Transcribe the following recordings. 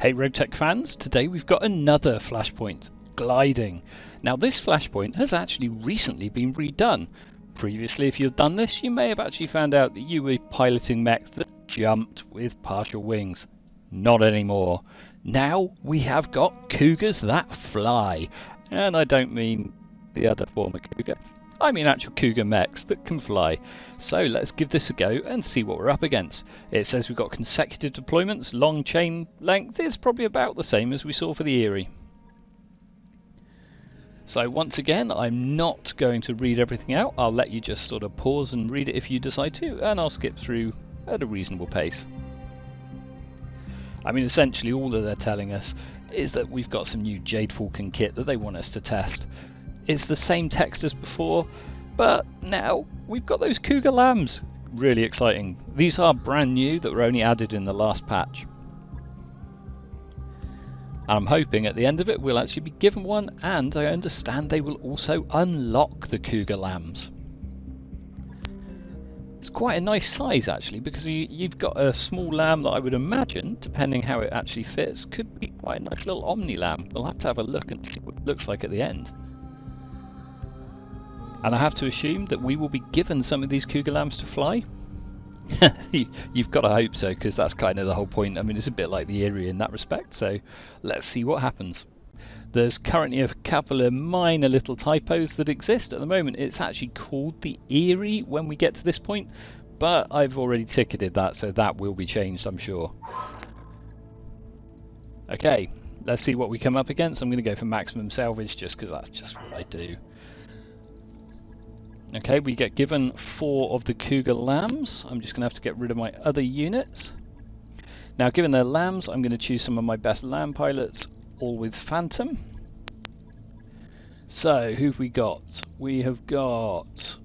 Hey RogueTech fans, today we've got another Flashpoint, gliding. Now this Flashpoint has actually recently been redone. Previously, if you've done this, you may have actually found out that you were piloting mechs that jumped with partial wings. Not anymore. Now we have got Cougars that fly. And I don't mean the other form of Cougar. I mean actual Cougar mechs that can fly. So let's give this a go and see what we're up against. It says we've got consecutive deployments, long chain length is probably about the same as we saw for the Erie. So once again, I'm not going to read everything out. I'll let you just sort of pause and read it if you decide to, and I'll skip through at a reasonable pace. I mean, essentially all that they're telling us is that we've got some new Jade Falcon kit that they want us to test. It's the same text as before, but now we've got those Cougar lambs. Really exciting. These are brand new that were only added in the last patch. I'm hoping at the end of it we'll actually be given one, and I understand they will also unlock the Cougar lambs. It's quite a nice size actually, because you've got a small lamb that I would imagine, depending how it actually fits, could be quite a nice little omni lamb. We'll have to have a look and see what it looks like at the end. And I have to assume that we will be given some of these Cougar lambs to fly. You've got to hope so, because that's kind of the whole point. I mean, it's a bit like the Erie in that respect, so let's see what happens. There's currently a couple of minor little typos that exist. At the moment, it's actually called the Erie when we get to this point, but I've already ticketed that, so that will be changed, I'm sure. Okay, let's see what we come up against. I'm going to go for maximum salvage, just because that's just what I do. Okay, we get given 4 of the Cougar lambs. I'm just going to have to get rid of my other units. Now, given they're lambs, I'm going to choose some of my best lamb pilots, all with Phantom. So, who've we got? We have got...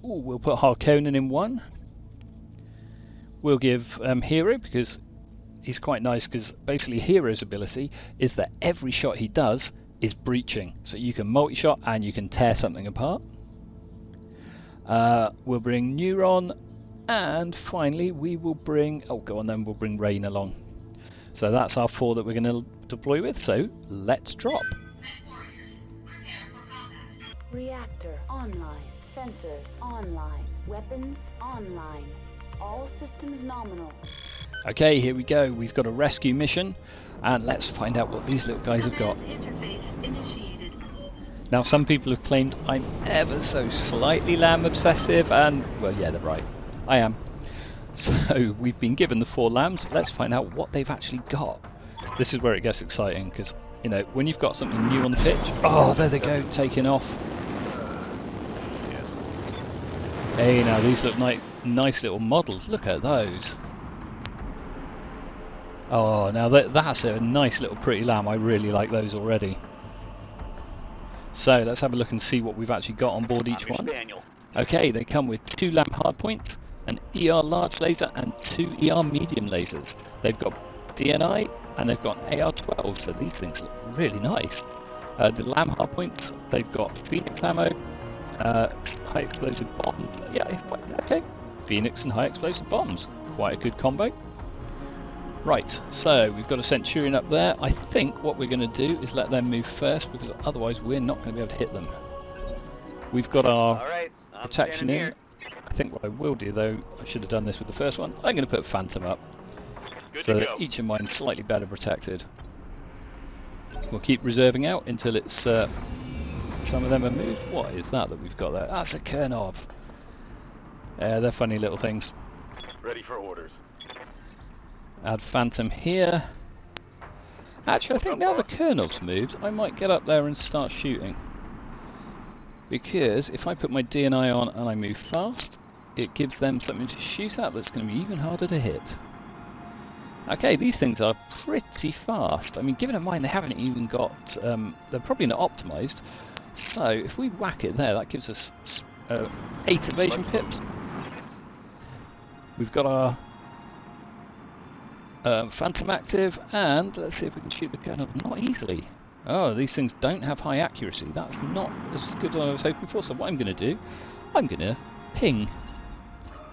Ooh, we'll put Harkonnen in one. We'll give Hero, because he's quite nice, because basically Hero's ability is that every shot he does is breaching. So you can multi-shot and you can tear something apart. We'll bring Neuron, and finally we will bring, oh go on then, we'll bring Rain along. So that's our 4 that we're going to deploy with, so let's drop. Reactor online, sensors online, weapons online, all systems nominal. Okay, here we go, we've got a rescue mission, and let's find out what these little guys have got. Interface initiated. Now some people have claimed I'm ever so slightly lamb obsessive, and well yeah, they're right, I am. So we've been given the 4 lambs, let's find out what they've actually got. This is where it gets exciting, because you know, when you've got something new on the pitch, oh there they go, taking off. Hey now these look like nice little models, look at those. Oh now that's a nice little pretty lamb, I really like those already. So let's have a look and see what we've actually got on board each one. Okay, they come with 2 lamb hardpoints, an ER large laser and 2 ER medium lasers. They've got DNI and they've got AR-12, so these things look really nice. The lamb hardpoints, they've got Phoenix ammo, high explosive bombs. Yeah, okay. Phoenix and high explosive bombs. Quite a good combo. Right, so we've got a Centurion up there. I think what we're going to do is let them move first, because otherwise we're not going to be able to hit them. We've got our protection in. I think what I will do though, I should have done this with the first one, I'm going to put Phantom up. So that each of mine is slightly better protected. We'll keep reserving out until it's some of them are moved. What is that we've got there? That's a Kernov. They're funny little things. Ready for orders. Add Phantom here. Actually, I think now the Kernov's moved, I might get up there and start shooting. Because if I put my DNI on and I move fast, it gives them something to shoot at that's going to be even harder to hit. Okay, these things are pretty fast. I mean, given in mind they haven't even got, they're probably not optimised. So if we whack it there, that gives us 8 evasion pips. We've got our Phantom active, and let's see if we can shoot the Colonel. Not easily. Oh, these things don't have high accuracy. That's not as good as I was hoping for. So what I'm going to do, I'm going to ping.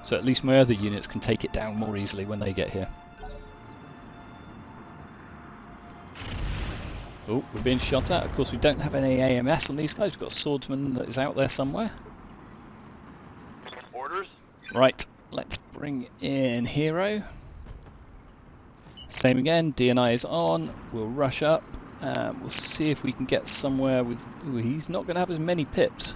So at least my other units can take it down more easily when they get here. Oh, we're being shot at. Of course, we don't have any AMS on these guys. We've got a swordsman that is out there somewhere. Orders? Right, let's bring in Hero. Same again, DNI is on. We'll rush up. We'll see if we can get somewhere with... Ooh, he's not going to have as many pips.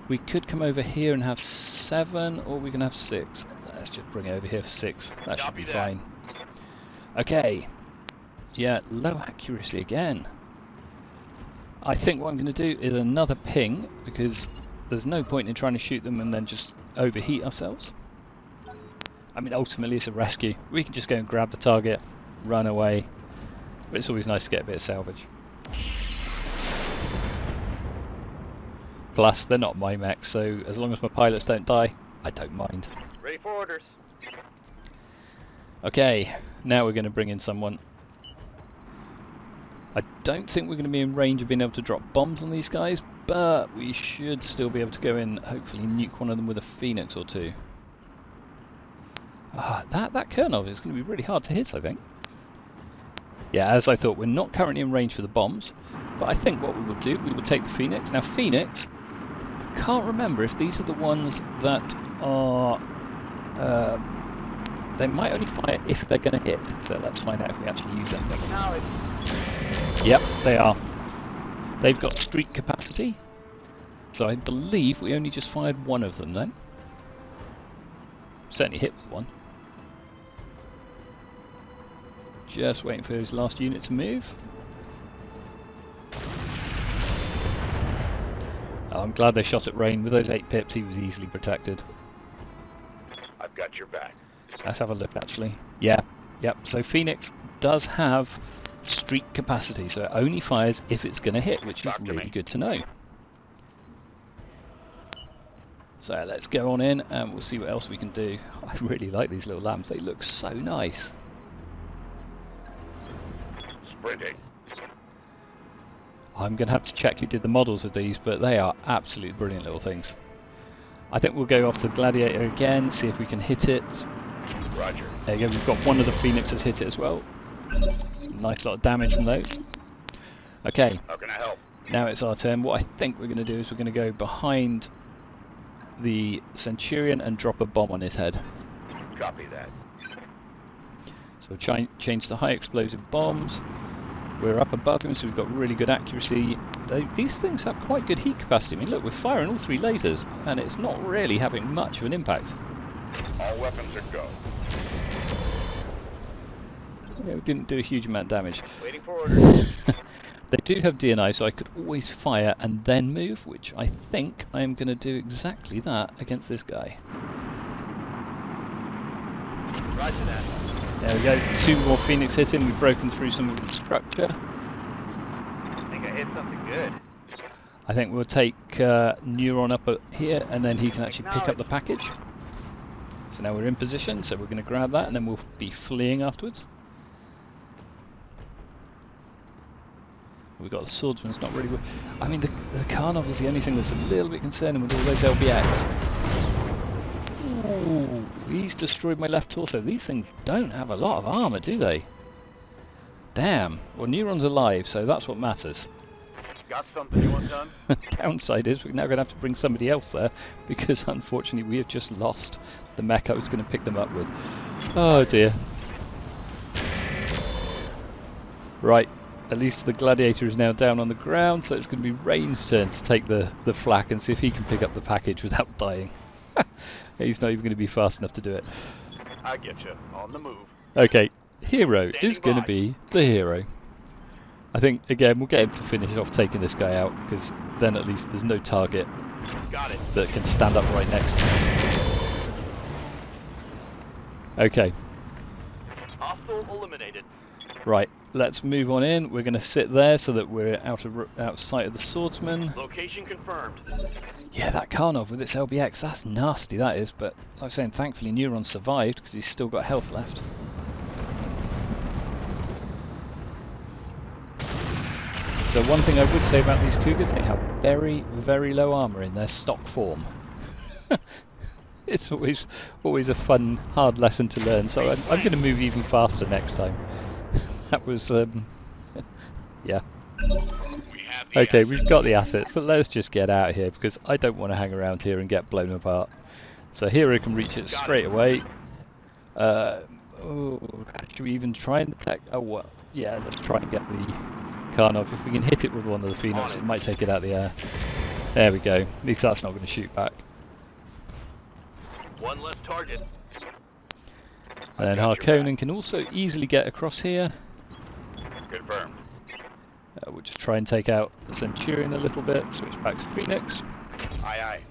We could come over here and have 7, or we can have 6. Let's just bring it over here for 6. That should be fine. Okay. Yeah, low accuracy again. I think what I'm going to do is another ping, because there's no point in trying to shoot them and then just overheat ourselves. I mean, ultimately it's a rescue. We can just go and grab the target, run away. But it's always nice to get a bit of salvage. Plus, they're not my mech, so as long as my pilots don't die, I don't mind. Ready for orders. Okay, now we're going to bring in someone. I don't think we're going to be in range of being able to drop bombs on these guys, but we should still be able to go in, hopefully nuke one of them with a Phoenix or 2. That Kernov is going to be really hard to hit, I think. Yeah, as I thought, we're not currently in range for the bombs, but I think what we will do, we will take the Phoenix. Now Phoenix, I can't remember if these are the ones that are... they might only fire if they're going to hit, so let's find out if we actually use them. Yep, they are. They've got streak capacity, so I believe we only just fired one of them then. Certainly hit with one. Just waiting for his last unit to move. Oh, I'm glad they shot at Rain. With those 8 pips, he was easily protected. I've got your back. Let's have a look, actually. Yeah, yep. So Phoenix does have streak capacity, so it only fires if it's going to hit, which is really good to know. So let's go on in and we'll see what else we can do. I really like these little lambs. They look so nice. Sprinting. I'm going to have to check who did the models of these, but they are absolutely brilliant little things. I think we'll go off the Gladiator again, see if we can hit it. Roger. There you go, we've got one of the Phoenixes hit it as well. Nice lot of damage from those. Okay. How can I help? Now it's our turn. What I think we're going to do is we're going to go behind the Centurion and drop a bomb on his head. Copy that. So we'll change to high explosive bombs. We're up above him, so we've got really good accuracy. These things have quite good heat capacity. I mean, look, we're firing all 3 lasers, and it's not really having much of an impact. All weapons are go. Yeah, we didn't do a huge amount of damage. Waiting for orders. They do have DNI, so I could always fire and then move, which I think I am going to do exactly that against this guy. Roger that. There we go, 2 more Phoenix hitting. We've broken through some of the structure. I think I hit something good. I think we'll take Neuron up here, and then he can actually pick up the package. So now we're in position, so we're going to grab that, and then we'll be fleeing afterwards. We've got the swordsman, it's not really... I mean, the Karnov is the only thing that's a little bit concerning with all those LBX. Ooh, he's destroyed my left torso. These things don't have a lot of armour, do they? Damn. Well, Neuron's alive, so that's what matters. Got something you want done? Downside is we're now going to have to bring somebody else there, because unfortunately we have just lost the mech I was going to pick them up with. Oh dear. Right. At least the Gladiator is now down on the ground, so it's going to be Rain's turn to take the flak and see if he can pick up the package without dying. He's not even going to be fast enough to do it. I get you. On the move. Okay, Hero is going to be the hero. I think, again, we'll get him to finish off taking this guy out, because then at least there's no target that can stand up right next to him. Okay. Hostile eliminated. Right, let's move on in. We're going to sit there so that we're out of sight of the swordsman. Location confirmed. Yeah, that Karnov with its LBX, that's nasty, that is. But like I was saying, thankfully Neuron survived because he's still got health left. So one thing I would say about these Cougars, they have very, very low armour in their stock form. It's always a fun, hard lesson to learn. So I'm going to move even faster next time. That was Yeah. We have the Okay, assets. we've got the assets, so let's just get out of here because I don't want to hang around here and get blown apart. So Hero can reach it straight away. Oh, should we even try and attack? Oh, well, yeah, let's try and get the Karnov. If we can hit it with one of the Phoenix, it might take it out of the air. There we go. At least that's not going to shoot back. One less target. And then Harkonnen can also easily get across here. Confirmed. We'll just try and take out the Centurion a little bit, switch back to Phoenix. Aye, aye.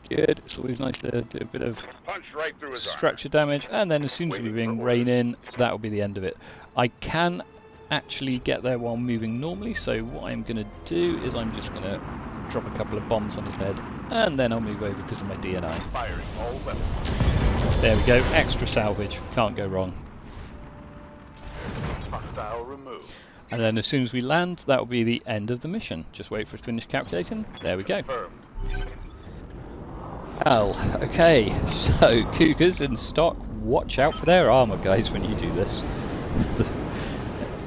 Good, it's always nice to do a bit of Punch right through his arm. structure damage, and then as soon as we bring rain in, that will be the end of it. I can actually get there while moving normally, so what I'm going to do is I'm just going to drop a couple of bombs on his head, and then I'll move over because of my DNI. Firing all weapons. There we go, extra salvage, can't go wrong. Hostile removed. And then as soon as we land, that will be the end of the mission. Just wait for it to finish calculating. There we go. Confirmed. Well, okay, so Cougars in stock, watch out for their armour, guys, when you do this.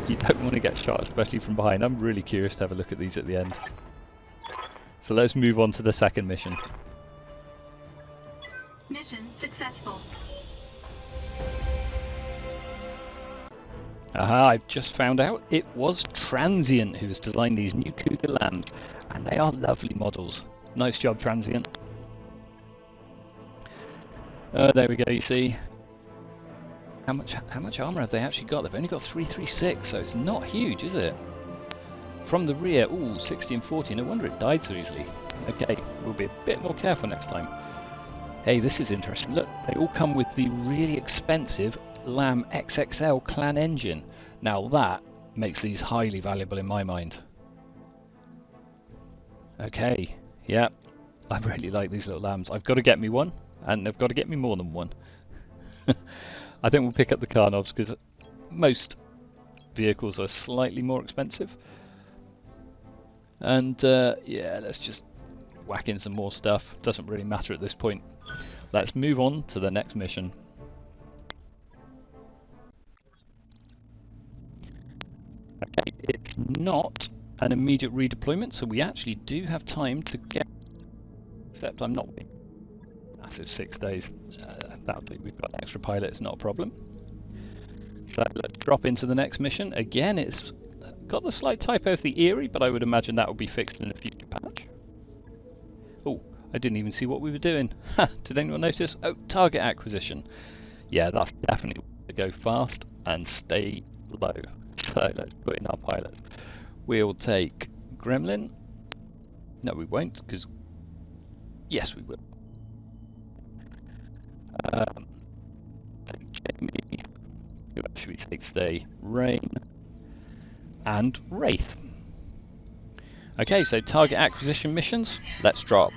You don't want to get shot, especially from behind. I'm really curious to have a look at these at the end. So let's move on to the second mission. Mission successful. Aha, I've just found out it was Transient who has designed these new Cougar lambs, and they are lovely models. Nice job, Transient. There we go, you see. How much armour have they actually got? They've only got 336, so it's not huge, is it? From the rear, ooh, 60 and 40, no wonder it died so easily. Okay, we'll be a bit more careful next time. Hey, this is interesting. Look, they all come with the really expensive Lamb XXL clan engine. Now that makes these highly valuable in my mind. Okay, yeah, I really like these little lambs. I've got to get me one, and they've got to get me more than one. I think we'll pick up the Karnovs because most vehicles are slightly more expensive. And yeah, let's just whack in some more stuff. Doesn't really matter at this point. Let's move on to the next mission. Okay, it's not an immediate redeployment, so we actually do have time to get. Except I'm not. Massive 6 days. That'll do. We've got an extra pilot. It's not a problem. So let's drop into the next mission. Again, it's got the slight typo of the Erie, but I would imagine that will be fixed in a future patch. Oh, I didn't even see what we were doing. Did anyone notice? Oh, target acquisition. Yeah, that's definitely to go fast and stay low. So let's put in our pilots. We'll take Gremlin. No, we won't, because yes, we will. Jamie, who actually takes the Rain, and Wraith. Okay, so target acquisition missions. Let's drop.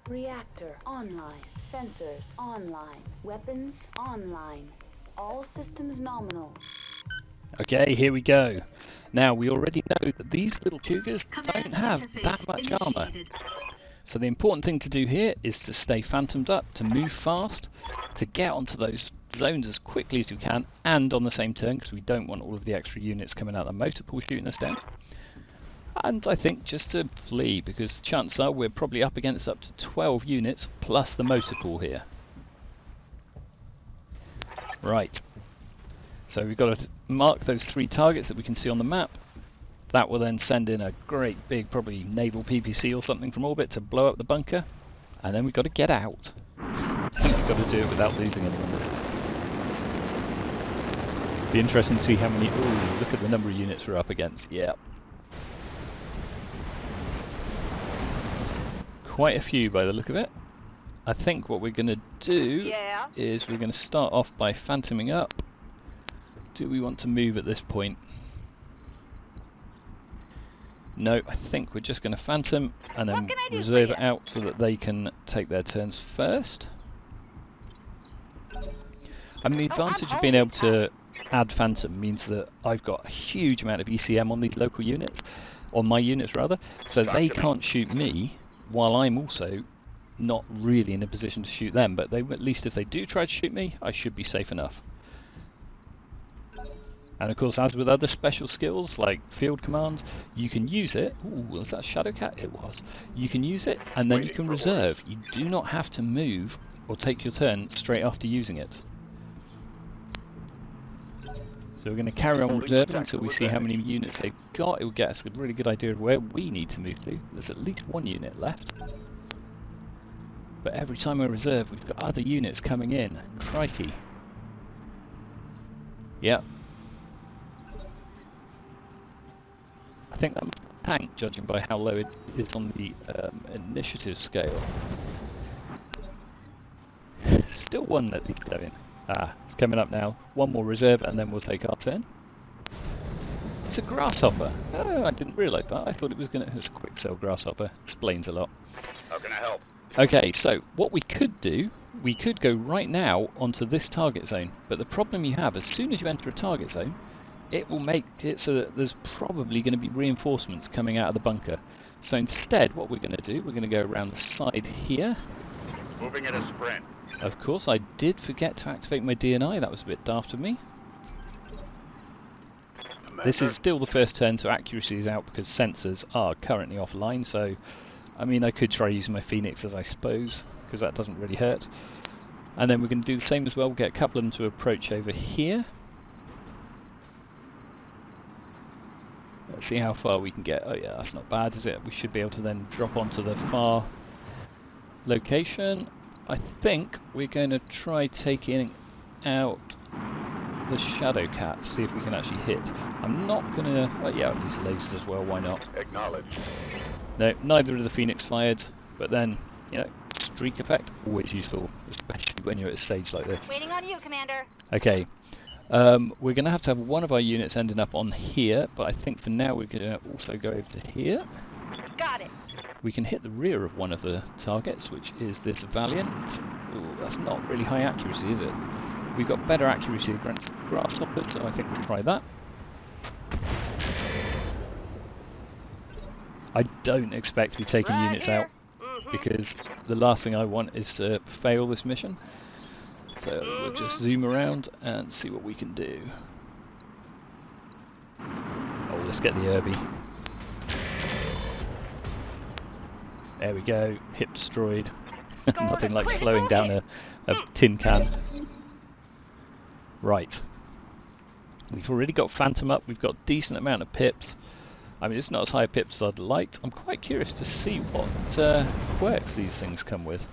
Reactor online. Sensors online. Weapons online. All systems nominal. Okay, here we go. Now, we already know that these little Cougars Command don't have interface that much armour. initiated. So the important thing to do here is to stay phantomed up, to move fast, to get onto those zones as quickly as you can, and on the same turn, because we don't want all of the extra units coming out of the motor pool shooting us down. And I think just to flee, because chances are we're probably up against up to 12 units plus the motor pool here. Right. So we've got to mark those 3 targets that we can see on the map. That will then send in a great big, probably naval PPC or something from orbit to blow up the bunker. And then we've got to get out. And we've got to do it without losing anyone. Be interesting to see how many... Ooh, look at the number of units we're up against. Yeah. Quite a few by the look of it. I think what we're going to do is we're going to start off by phantoming up. Do we want to move at this point? No, I think we're just going to phantom and then reserve it out so that they can take their turns first. And the advantage of being able to add phantom means that I've got a huge amount of ECM on these local units, on my units rather, so they can't shoot me while I'm also not really in a position to shoot them, but they, at least if they do try to shoot me, I should be safe enough. And of course, as with other special skills like field commands, you can use it. Ooh, was that Shadow Cat? It was. You can use it, and then you can reserve. You do not have to move or take your turn straight after using it. So we're going to carry on reserving until we see how many units they've got. It will get us a really good idea of where we need to move to. There's at least one unit left. But every time we reserve, we've got other units coming in. Crikey. Yep. I think that tank, judging by how low it is on the initiative scale. Still one that needs going. Ah, it's coming up now. One more reserve and then we'll take our turn. It's a grasshopper. Oh, I didn't realise that. I thought it was going to... It's a quick sell grasshopper. Explains a lot. How can I help? Okay, so what we could do, we could go right now onto this target zone. But the problem you have, as soon as you enter a target zone, it will make it so that there's probably going to be reinforcements coming out of the bunker. So instead, what we're going to do, we're going to go around the side here. Moving at a sprint. Of course, I did forget to activate my DNI. That was a bit daft of me. This is still the first turn, so accuracy is out because sensors are currently offline. So, I mean, I could try using my Phoenix, as I suppose, because that doesn't really hurt. And then we're going to do the same as well. We'll get a couple of them to approach over here. Let's see how far we can get. Oh yeah, that's not bad, is it? We should be able to then drop onto the far location. I think we're going to try taking out the Shadow Cat, see if we can actually hit. I'm not going to... Oh yeah, I'll use lasers as well, why not? Acknowledged. No, neither of the Phoenix fired, but then, you know, streak effect, always useful, especially when you're at a stage like this. Waiting on you, Commander. Okay. We're going to have one of our units ending up on here, but I think for now we're going to also go over to here. Got it. We can hit the rear of one of the targets, which is this Valiant. Ooh, that's not really high accuracy, is it? We've got better accuracy against grasshoppers, so I think we'll try that. I don't expect to be taking units out, because the last thing I want is to fail this mission. So we'll just zoom around and see what we can do. Oh, let's get the Irby. There we go, hip destroyed. Nothing like slowing down a tin can. Right. We've already got Phantom up, we've got a decent amount of pips. I mean, it's not as high a pips as I'd like. I'm quite curious to see what quirks these things come with.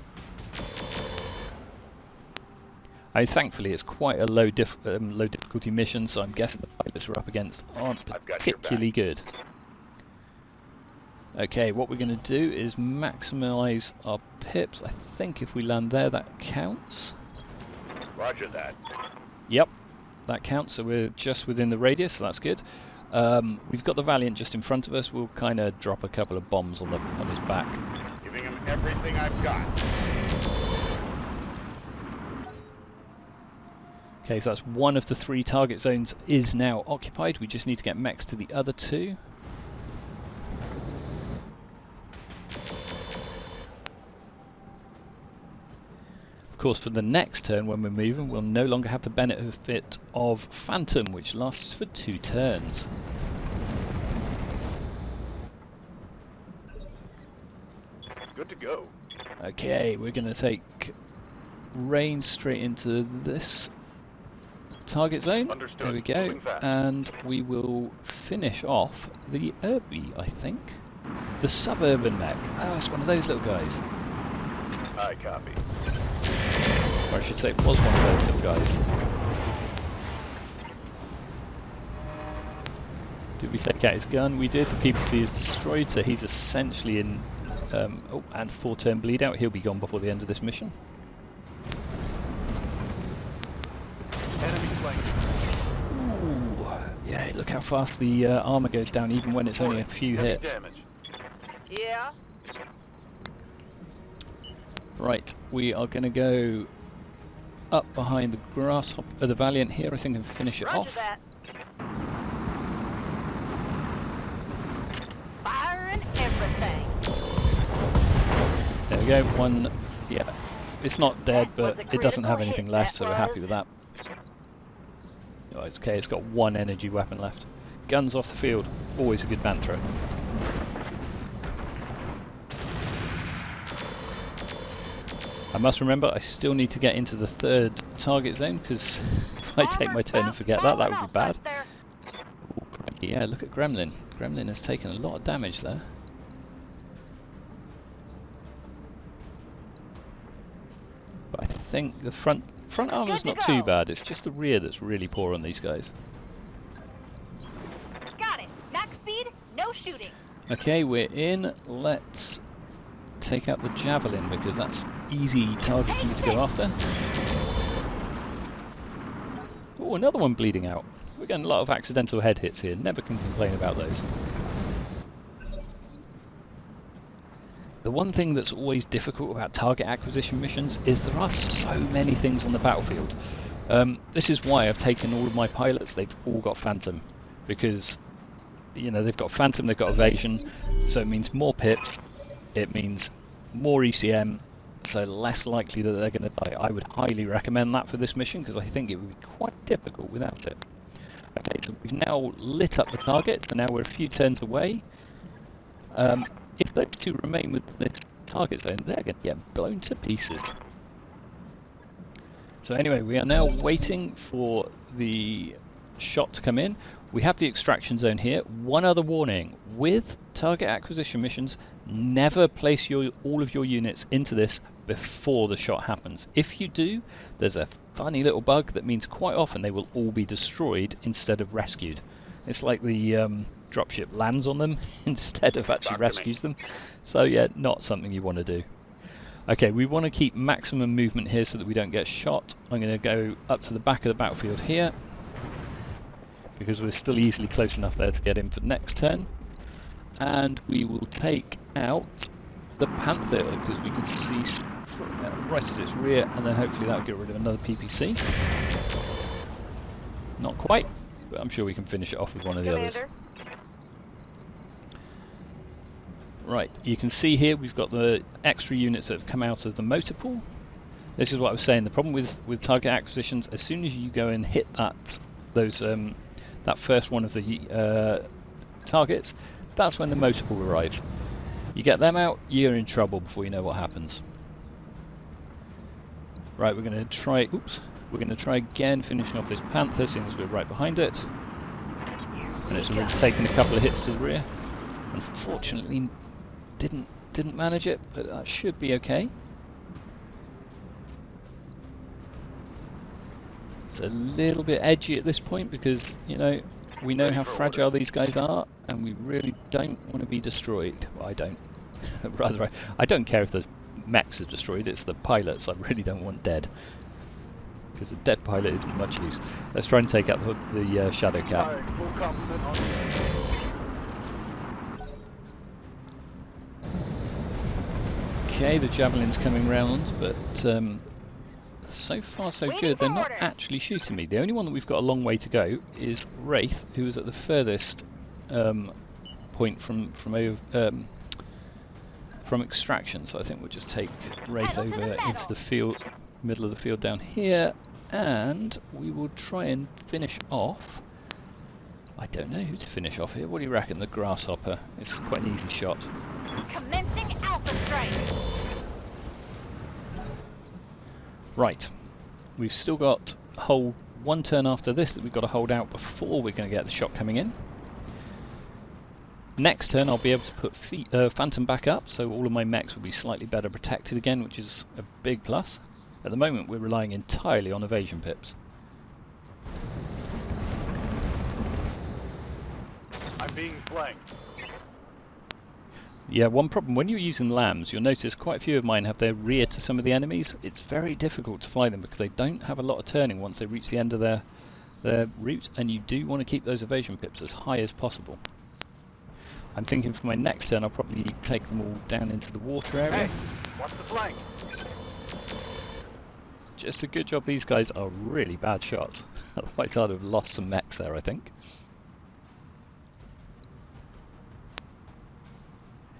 Thankfully, it's quite a low difficulty mission, so I'm guessing the pilots we're up against aren't particularly good. Okay, what we're going to do is maximise our pips. I think if we land there, that counts. Roger that. Yep, that counts, so we're just within the radius, so that's good. We've got the Valiant just in front of us. We'll kind of drop a couple of bombs on his back. Giving him everything I've got. Okay, so that's one of the 3 target zones is now occupied. We just need to get mechs to the other 2. Of course, for the next turn when we're moving, we'll no longer have the benefit of Phantom, which lasts for 2 turns. Good to go. Okay, we're going to take range straight into this target zone. Understood. There we go, and we will finish off the Irby, I think. The suburban mech. Oh, it's one of those little guys. I copy. Or I should say it was one of those little guys. Did we take out his gun? We did. The PPC is destroyed, so he's essentially in... oh, and 4-turn bleed out. He'll be gone before the end of this mission. Enemy flank. Ooh, yeah, look how fast the armor goes down, even when it's only a few hits. Damage. Yeah. Right, we are going to go up behind the grasshopper, the Valiant here, I think, and finish it off. That. Firing everything. There we go, one, yeah, it's not dead, but it doesn't have anything left, so we're happy with that. Oh, it's okay, it's got one energy weapon left. Guns off the field, always a good mantra. I must remember, I still need to get into the third target zone, because if I take my turn and forget that, that would be bad. Ooh, yeah, look at Gremlin. Gremlin has taken a lot of damage there. But I think the front armor's not too bad, it's just the rear that's really poor on these guys. Got it. Max speed, no shooting. Okay, we're in. Let's take out the javelin because that's easy target for me to go after. Oh, another one bleeding out. We're getting a lot of accidental head hits here. Never can complain about those. The one thing that's always difficult about target acquisition missions is there are so many things on the battlefield. This is why I've taken all of my pilots. They've all got Phantom because, you know, they've got Phantom, they've got evasion, so it means more pips. It means more ECM, so less likely that they're going to die. I would highly recommend that for this mission because I think it would be quite difficult without it. Okay, so we've now lit up the target, so now we're a few turns away. If those two remain with this target zone, they're going to get blown to pieces. So anyway, we are now waiting for the shot to come in. We have the extraction zone here. One other warning, with target acquisition missions, never place all of your units into this before the shot happens. If you do, there's a funny little bug that means quite often they will all be destroyed instead of rescued. It's like the dropship lands on them instead of actually rescues them. So yeah, not something you want to do. Okay, we want to keep maximum movement here so that we don't get shot. I'm going to go up to the back of the battlefield here, because we're still easily close enough there to get in for the next turn. And we will take out the Panther, because we can see right at its rear, and then hopefully that will get rid of another PPC. Not quite, but I'm sure we can finish it off with one of the others. Right, you can see here we've got the extra units that have come out of the motor pool. This is what I was saying, the problem with target acquisitions, as soon as you go and hit that first one of the targets, that's when the motor pool arrives. You get them out, you're in trouble before you know what happens. Right, we're going to try again finishing off this Panther, seeing as we're right behind it. And it's already taken a couple of hits to the rear. Unfortunately, didn't manage it, but that should be okay. It's a little bit edgy at this point because, you know, we know how fragile these guys are, and we really don't want to be destroyed. Well, I don't. Rather, I don't care if the mechs are destroyed, it's the pilots I really don't want dead. Because a dead pilot isn't much use. Let's try and take out the Shadow Cat. Okay, the Javelin's coming round, but so far so good. They're not actually shooting me. The only one that we've got a long way to go is Wraith, who is at the furthest point from extraction. So I think we'll just take Wraith over into the field, middle of the field down here, and we will try and finish off. I don't know who to finish off here. What do you reckon? The Grasshopper. It's quite an easy shot. Commencing Alpha Strike. Right, we've still got one turn after this that we've got to hold out before we're going to get the shot coming in. Next turn I'll be able to put Phantom back up, so all of my mechs will be slightly better protected again, which is a big plus. At the moment we're relying entirely on evasion pips. I'm being flanked. Yeah, one problem, when you're using lambs, you'll notice quite a few of mine have their rear to some of the enemies. It's very difficult to fly them because they don't have a lot of turning once they reach the end of their route, and you do want to keep those evasion pips as high as possible. I'm thinking for my next turn I'll probably take them all down into the water area. Hey, what's the flank? Just a good job these guys are really bad shots. Otherwise I'd have lost some mechs there, I think.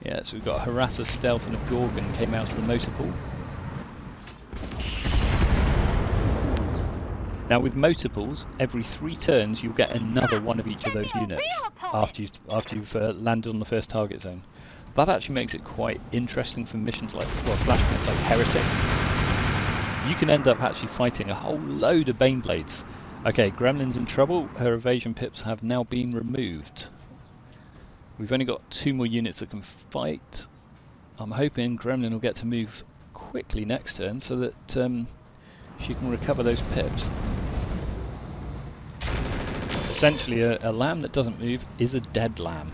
Yeah, so we've got a Harasser, Stealth and a Gorgon came out of the motor pool. Now with multiples, every 3 turns you'll get another one of each of those units after you've landed on the first target zone. That actually makes it quite interesting for missions like, well, Flashpoint like Heretic. You can end up actually fighting a whole load of Baneblades. Okay, Gremlin's in trouble. Her evasion pips have now been removed. We've only got 2 more units that can fight. I'm hoping Gremlin will get to move quickly next turn so that she can recover those pips. Essentially, a lamb that doesn't move is a dead lamb.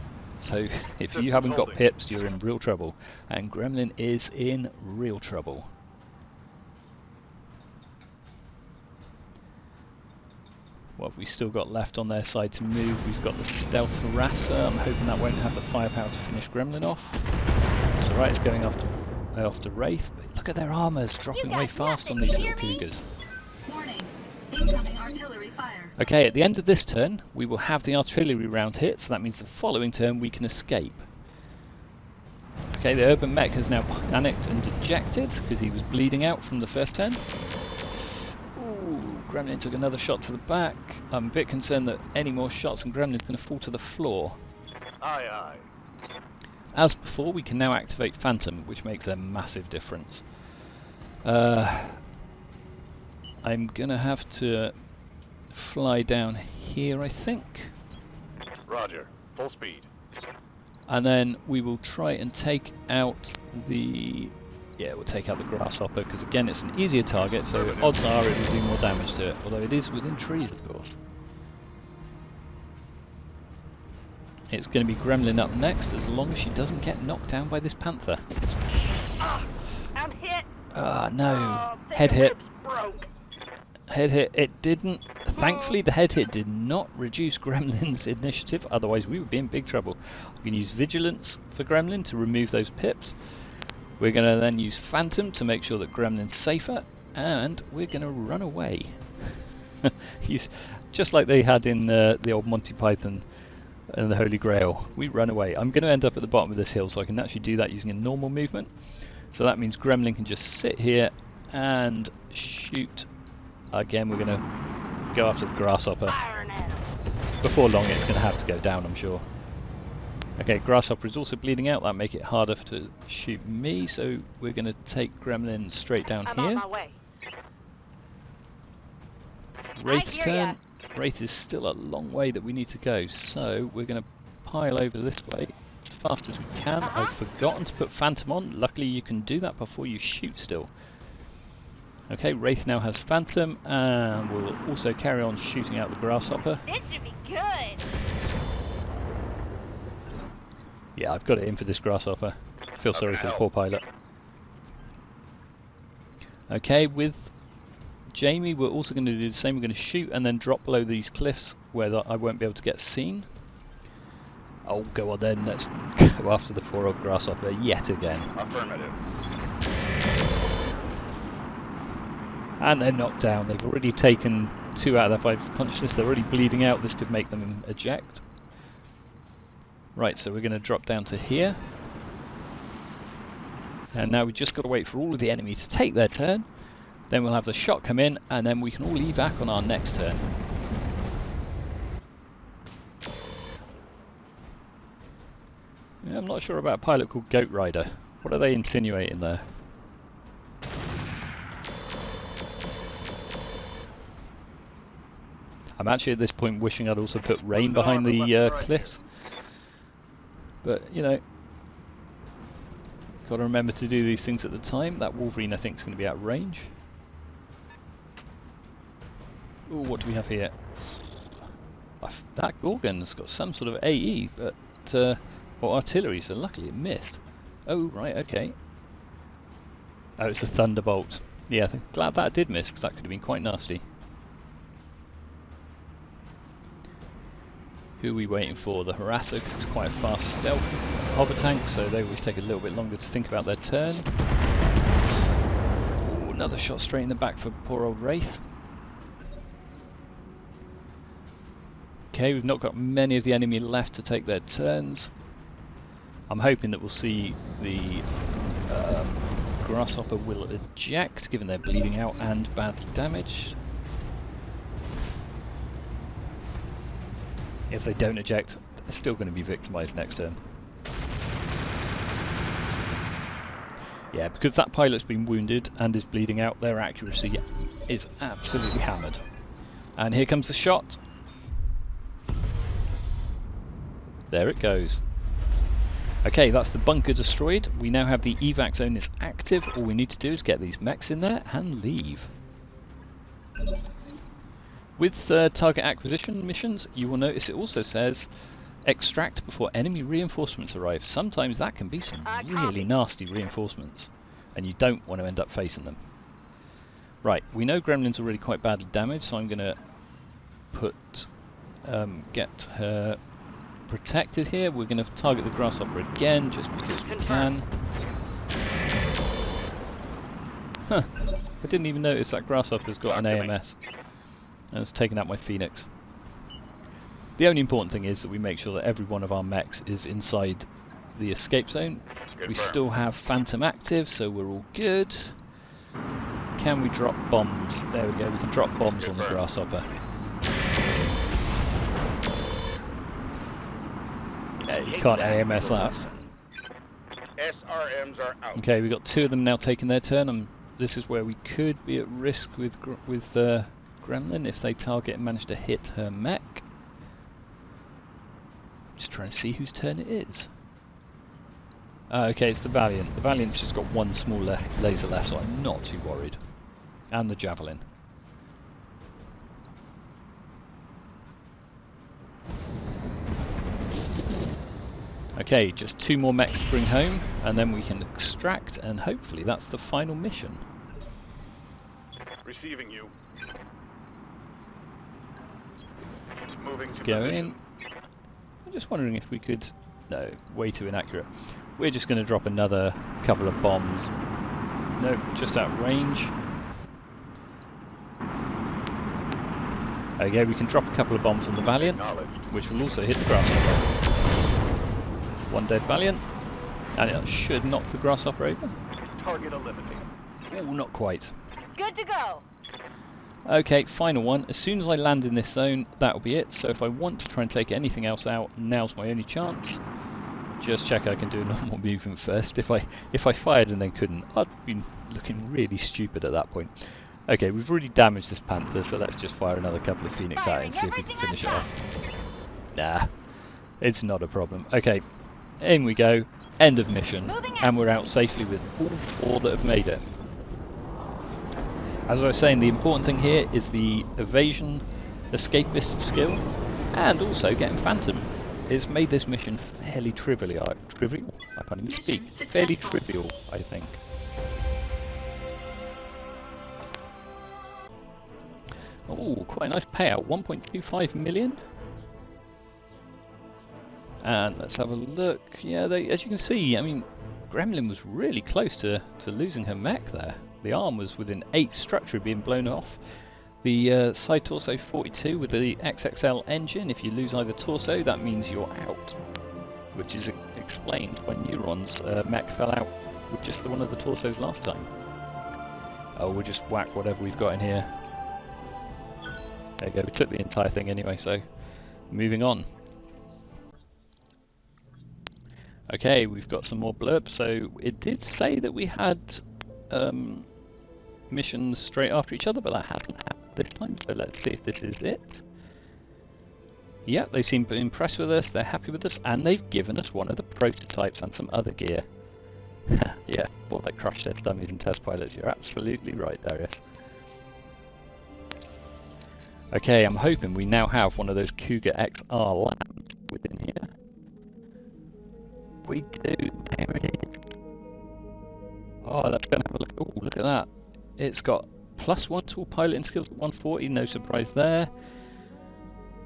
So if you haven't got pips, you're in real trouble. And Gremlin is in real trouble. What have we still got left on their side to move? We've got the stealth harasser. I'm hoping that won't have the firepower to finish Gremlin off. So right, it's going after Wraith. But look at their armors dropping away fast on these little Cougars. Warning. Incoming artillery fire. Okay, at the end of this turn, we will have the artillery round hit, so that means the following turn we can escape. Okay, the urban mech has now panicked and dejected because he was bleeding out from the first turn. Ooh, Gremlin took another shot to the back. I'm a bit concerned that any more shots and Gremlin's going to fall to the floor. Aye, aye. As before, we can now activate Phantom, which makes a massive difference. I'm gonna have to fly down here, I think. Roger. Full speed. And then we will try and take out the... yeah, we'll take out the grasshopper, because again it's an easier target, so odds are it will do more damage to it, although it is within trees, of course. It's going to be Gremlin up next, as long as she doesn't get knocked down by this panther. I'm hit. Ah, no. The Head hit. hips broke. Head hit. It didn't. Thankfully, the head hit did not reduce Gremlin's initiative, otherwise we would be in big trouble. We can use Vigilance for Gremlin to remove those pips. We're going to then use Phantom to make sure that Gremlin's safer, and we're going to run away. Just like they had in the old Monty Python and the Holy Grail. We run away. I'm going to end up at the bottom of this hill, so I can actually do that using a normal movement. So that means Gremlin can just sit here and shoot. Again, we're going to go after the grasshopper. Before long, it's going to have to go down, I'm sure. Okay, grasshopper is also bleeding out. That'll make it harder to shoot me, so we're going to take Gremlin straight down I'm here. on my way. Wraith's hear turn. ya. Wraith is still a long way that we need to go, so we're going to pile over this way as fast as we can. I've forgotten to put Phantom on. Luckily you can do that before you shoot still. Okay, Wraith now has Phantom, and we'll also carry on shooting out the grasshopper. This should be good. Yeah, I've got it in for this grasshopper. I feel sorry for the poor pilot. Okay, with Jamie we're also going to do the same. We're going to shoot and then drop below these cliffs where I won't be able to get seen. Oh, go on then, let's go after the poor old grasshopper yet again. Affirmative. And they're knocked down. They've already taken 2 out of their 5 consciousness. They're already bleeding out. This could make them eject. Right, so we're going to drop down to here. And now we've just got to wait for all of the enemies to take their turn. Then we'll have the shot come in, and then we can all evac on our next turn. Yeah, I'm not sure about a pilot called Goat Rider. What are they insinuating there? I'm actually at this point wishing I'd also put rain behind the cliffs. But, you know, got to remember to do these things at the time. That Wolverine I think is going to be out of range. Ooh, what do we have here? That Gorgon's got some sort of AE, but or artillery, so luckily it missed. Oh, right, okay. Oh, it's the Thunderbolt. Yeah, I'm glad that did miss, because that could have been quite nasty. Who are we waiting for? The Harasser, because it's quite a fast stealth hover tank, so they always take a little bit longer to think about their turn. Ooh, another shot straight in the back for poor old Wraith. Okay, we've not got many of the enemy left to take their turns. I'm hoping that we'll see the grasshopper will eject, given they're bleeding out and badly damaged. If they don't eject, they're still going to be victimised next turn. Yeah, because that pilot's been wounded and is bleeding out, their accuracy is absolutely hammered. And here comes the shot. There it goes. Okay, that's the bunker destroyed. We now have the evac zone is active. All we need to do is get these mechs in there and leave. With target acquisition missions, you will notice it also says extract before enemy reinforcements arrive. Sometimes that can be some really nasty reinforcements, and you don't want to end up facing them. Right, we know Gremlin's already quite badly damaged, so I'm going to put get her protected here. We're going to target the Grasshopper again, just because we can. Huh, I didn't even notice that Grasshopper's got an AMS, and it's taken out my Phoenix. The only important thing is that we make sure that every one of our mechs is inside the escape zone. We still have Phantom active, so we're all good. Can we drop bombs? There we go, we can drop bombs on the Grasshopper. Yeah, you can't AMS that. SRMs are out. Okay, we've got 2 of them now taking their turn. This is where we could be at risk with Gremlin if they target and manage to hit her mech. Just trying to see whose turn it is. Okay, it's the Valiant. The Valiant's just got 1 small laser left, so I'm not too worried. And the Javelin. Okay, just 2 more mechs to bring home, and then we can extract, and hopefully that's the final mission. Receiving you. Moving Let's to go position. in. I'm just wondering if we could... No, way too inaccurate. We're just going to drop another couple of bombs. No, just out of range. Okay, we can drop a couple of bombs on the Valiant, which will also hit the Grasshopper. 1 dead Valiant, and it should knock the Grasshopper over. Target eliminated. Oh, not quite. Good to go. Okay, final one. As soon as I land in this zone, that'll be it. So if I want to try and take anything else out, now's my only chance. Just check I can do a normal movement first. If I fired and then couldn't, I'd be looking really stupid at that point. Okay, we've already damaged this Panther, so let's just fire another couple of Phoenix at it and see if we can finish it off. Nah, it's not a problem. Okay, in we go. End of mission, and we're out safely with all 4 that have made it. As I was saying, the important thing here is the evasion escapist skill, and also getting Phantom. It's made this mission fairly trivial. I can't even speak. Fairly trivial, I think. Oh, quite a nice payout. 1.25 million. And let's have a look. Yeah, as you can see, I mean, Gremlin was really close to losing her mech there. The arm was within 8 structure being blown off. The side torso 42 with the XXL engine. If you lose either torso, that means you're out, which is explained when Neuron's mech fell out with just one of the torsos last time. Oh, we'll just whack whatever we've got in here. There you go, we took the entire thing anyway, so moving on. Okay, we've got some more blurb. So it did say that we had missions straight after each other, but that hasn't happened this time, so let's see if this is it. Yep, they seem impressed with us, they're happy with us, and they've given us one of the prototypes and some other gear. Yeah, more like crash test dummies and test pilots, you're absolutely right, Darius. Okay, I'm hoping we now have one of those Cougar XR labs within here. We do, there it is. Oh, let's go and have a look. Oh, look at that. It's got +1 tool piloting skills at 140, no surprise there.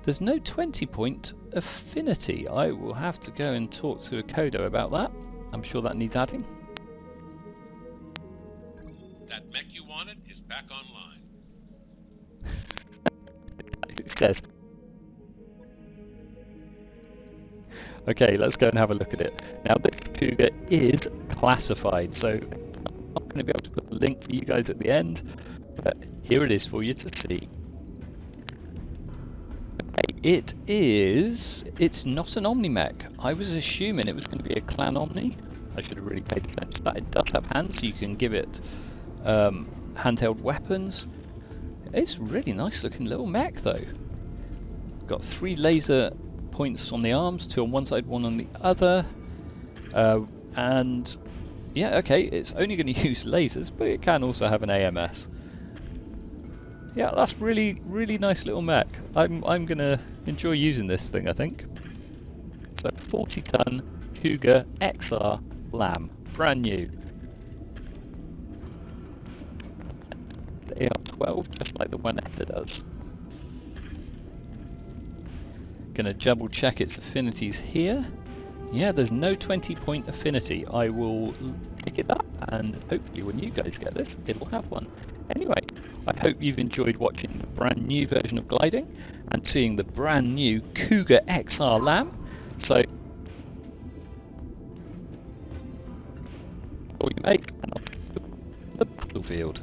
There's no 20-point affinity. I will have to go and talk to Akodo about that. I'm sure that needs adding. That mech you wanted is back online. It says. Okay, let's go and have a look at it. Now this Cougar is classified, so I'm not going to be able to put the link for you guys at the end, but here it is for you to see. Okay, It's not an Omni mech. I was assuming it was going to be a Clan Omni. I should have really paid attention to that. It does have hands, so you can give it handheld weapons. It's a really nice looking little mech though. Got 3 laser points on the arms, 2 on one side, 1 on the other. And yeah, okay, it's only going to use lasers, but it can also have an AMS. Yeah, that's really nice little mech. I'm going to enjoy using this thing, I think. So 40-ton Cougar XR Lamb, brand new. The AR-12, just like the one after does. Gonna double check its affinities here. Yeah, there's no 20-point affinity. I will pick it up, and hopefully when you guys get this, it'll have one. Anyway, I hope you've enjoyed watching the brand new version of gliding and seeing the brand new Cougar XR Lamb. So, all you make, and I'll see you on the battlefield.